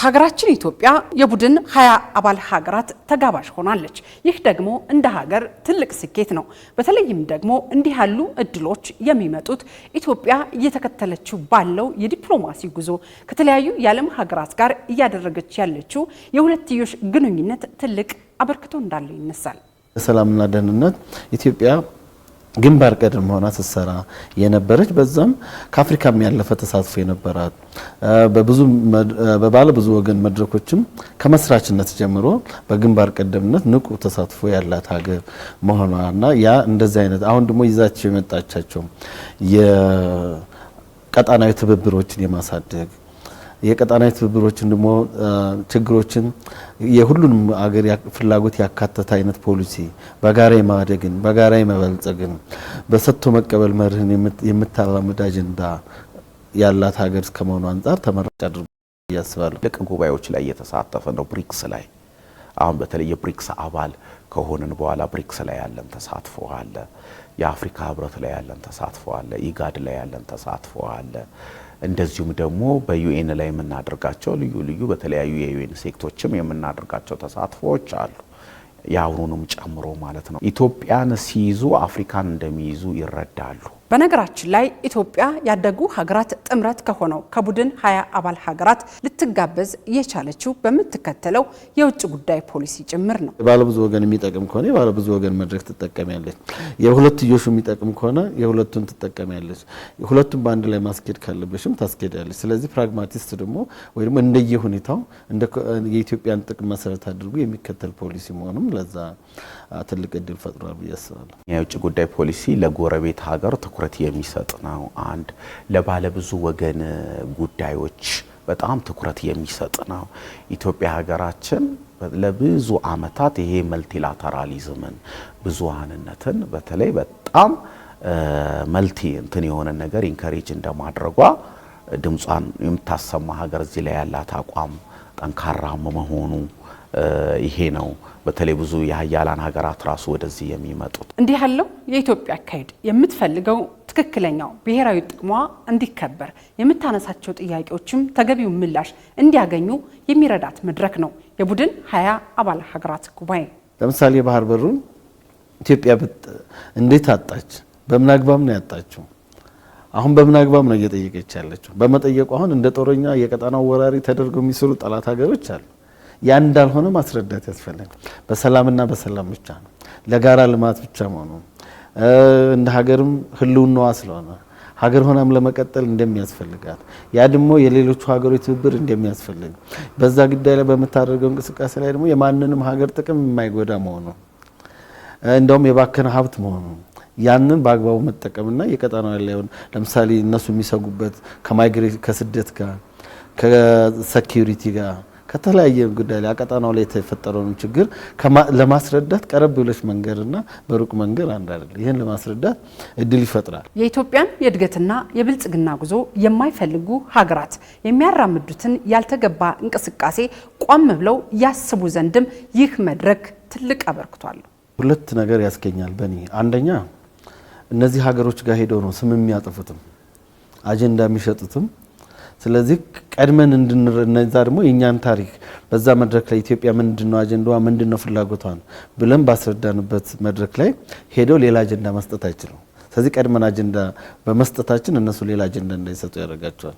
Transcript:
ሀገራችን ኢትዮጵያ የቡድን 20 አባል ሀገራት ተጋባዥ ሆናለች። ይህ ደግሞ እንደ ሀገር ትልቅ ስኬት ነው። በተለይም ደግሞ እንዲህ ያሉ እድሎች የሚመጡት ኢትዮጵያ እየተከተለችው ባለው የዲፕሎማሲ ጉዞ ከተለያዩ የዓለም ሀገራት ጋር እያደረገች ያለችው የሁለትዮሽ ግንኙነት ትልቅ አበርክቶ እንዳለው ይነሳል። ሰላምና ደህንነት ኢትዮጵያ ግንባር ቀደም ሆና ስትሰራ የነበረች በዛም ከአፍሪካም ያለፈ ተሳትፎ የነበራት በባለ ብዙ ወገን መድረኮችም ከመስራችነት ጀምሮ በግንባር ቀደምነት ንቁ ተሳትፎ ያላት ሀገር መሆኗና ያ እንደዚህ አይነት አሁን ደግሞ ይዛቸው የመጣቻቸው የቀጣናዊ ትብብሮችን የማሳደግ የቀጣናዊ ትብብሮችን ደግሞ ችግሮችን የሁሉንም አገር ፍላጎት ያካተተ አይነት ፖሊሲ በጋራ የማደግን በጋራ የመበልጸግን በሰጥቶ መቀበል መርህን የምታራምድ አጀንዳ ያላት ሀገር ከመሆኑ አንፃር ተመራጭ አድርጎ ያስባሉ። ለቅ ጉባኤዎች ላይ እየተሳተፈ ነው። ብሪክስ ላይ አሁን በተለይ የብሪክስ አባል ከሆነን በኋላ ብሪክስ ላይ ያለን ተሳትፎ አለ። የአፍሪካ ህብረት ላይ ያለን ተሳትፎ አለ። ኢጋድ ላይ ያለን ተሳትፎ አለ። እንደዚሁም ደግሞ በዩኤን ላይ የምናደርጋቸው ልዩ በተለያዩ የዩኤን ሴክቶችም የምናደርጋቸው ተሳትፎዎች አሉ። ያውሩንም ጨምሮ ማለት ነው። ኢትዮጵያን ሲይዙ አፍሪካን እንደሚይዙ ይረዳሉ። በነገራችን ላይ ኢትዮጵያ ያደጉ ሀገራት ጥምረት ከሆነው ከቡድን 20 አባል ሀገራት ልትጋበዝ የቻለችው በምትከተለው የውጭ ጉዳይ ፖሊሲ ጭምር ነው። ባለብዙ ወገን የሚጠቅም ከሆነ ባለብዙ ወገን መድረክ ትጠቀሚያለች። የሁለትዮሽ የሚጠቅም ከሆነ የሁለቱን ትጠቀሚያለች። ሁለቱን በአንድ ላይ ማስኬድ ካለበሽም ታስኬዳለች። ስለዚህ ፕራግማቲስት ደግሞ ወይ ደግሞ እንደየሁኔታው እንደ የኢትዮጵያን ጥቅም መሰረት አድርጎ የሚከተል ፖሊሲ መሆኑም ለዛ ትልቅ እድል ፈጥሯል ብዬ አስባለሁ። የውጭ ጉዳይ ፖሊሲ ለጎረቤት ሀገር ትኩረት የሚሰጥ ነው። አንድ ለባለ ብዙ ወገን ጉዳዮች በጣም ትኩረት የሚሰጥ ነው። ኢትዮጵያ ሀገራችን ለብዙ አመታት ይሄ መልቲላተራሊዝምን ብዙሃንነትን በተለይ በጣም መልቲ እንትን የሆነ ነገር ኢንከሬጅ እንደማድረጓ ድምጿን የምታሰማ ሀገር እዚህ ላይ ያላት አቋም ጠንካራ መሆኑ ይሄ ነው። በተለይ ብዙ የሀያላን ሀገራት ራሱ ወደዚህ የሚመጡት እንዲህ ያለው የኢትዮጵያ አካሄድ የምትፈልገው ትክክለኛው ብሔራዊ ጥቅሟ እንዲከበር የምታነሳቸው ጥያቄዎችም ተገቢው ምላሽ እንዲያገኙ የሚረዳት መድረክ ነው የቡድን 20 አባል ሀገራት ጉባኤ። ለምሳሌ የባህር በሩን ኢትዮጵያ እንዴት አጣች? በምን አግባብ ነው ያጣችው? አሁን በምን አግባብ ነው እየጠየቀች ያለችው? በመጠየቁ አሁን እንደ ጦረኛ የቀጣናው ወራሪ ተደርገው የሚስሉ ጠላት ሀገሮች አሉ። ያ እንዳልሆነ ማስረዳት ያስፈልጋል። በሰላምና በሰላም ብቻ ነው ለጋራ ልማት ብቻ መሆኑ እንደ ሀገርም ህልውናዋ ስለሆነ ሀገር ሆናም ለመቀጠል እንደሚያስፈልጋት ያ ደግሞ የሌሎቹ ሀገሮች ትብብር እንደሚያስፈልግ በዛ ጉዳይ ላይ በመታደርገው እንቅስቃሴ ላይ ደግሞ የማንንም ሀገር ጥቅም የማይጎዳ መሆኑ እንደውም የባከነ ሀብት መሆኑ ያንን በአግባቡ መጠቀምና የቀጣናው ላይ ለምሳሌ እነሱ የሚሰጉበት ከማይግሬት ከስደት ጋር ከሴኩሪቲ ጋር ከተለያየ ጉዳይ ላይ አቀጣናው ላይ የተፈጠረውን ችግር ለማስረዳት ቀረብ ብለሽ መንገርና በሩቅ መንገር አንድ አይደለም። ይሄን ለማስረዳት እድል ይፈጥራል። የኢትዮጵያን የእድገትና የብልጽግና ጉዞ የማይፈልጉ ሀገራት የሚያራምዱትን ያልተገባ እንቅስቃሴ ቆም ብለው ያስቡ ዘንድም ይህ መድረክ ትልቅ አበርክቷል። ሁለት ነገር ያስገኛል በእኔ አንደኛ እነዚህ ሀገሮች ጋር ሄደው ነው ስም የሚያጠፉትም አጀንዳ የሚሸጡትም። ስለዚህ ቀድመን እንድንረዳ ደግሞ የኛን ታሪክ በዛ መድረክ ላይ ኢትዮጵያ ምንድነው አጀንዳዋ ምንድነው ፍላጎቷን ብለን ባስረዳንበት መድረክ ላይ ሄደው ሌላ አጀንዳ መስጠት አይችሉም። ስለዚህ ቀድመን አጀንዳ በመስጠታችን እነሱ ሌላ አጀንዳ እንዳይሰጡ ያደርጋቸዋል።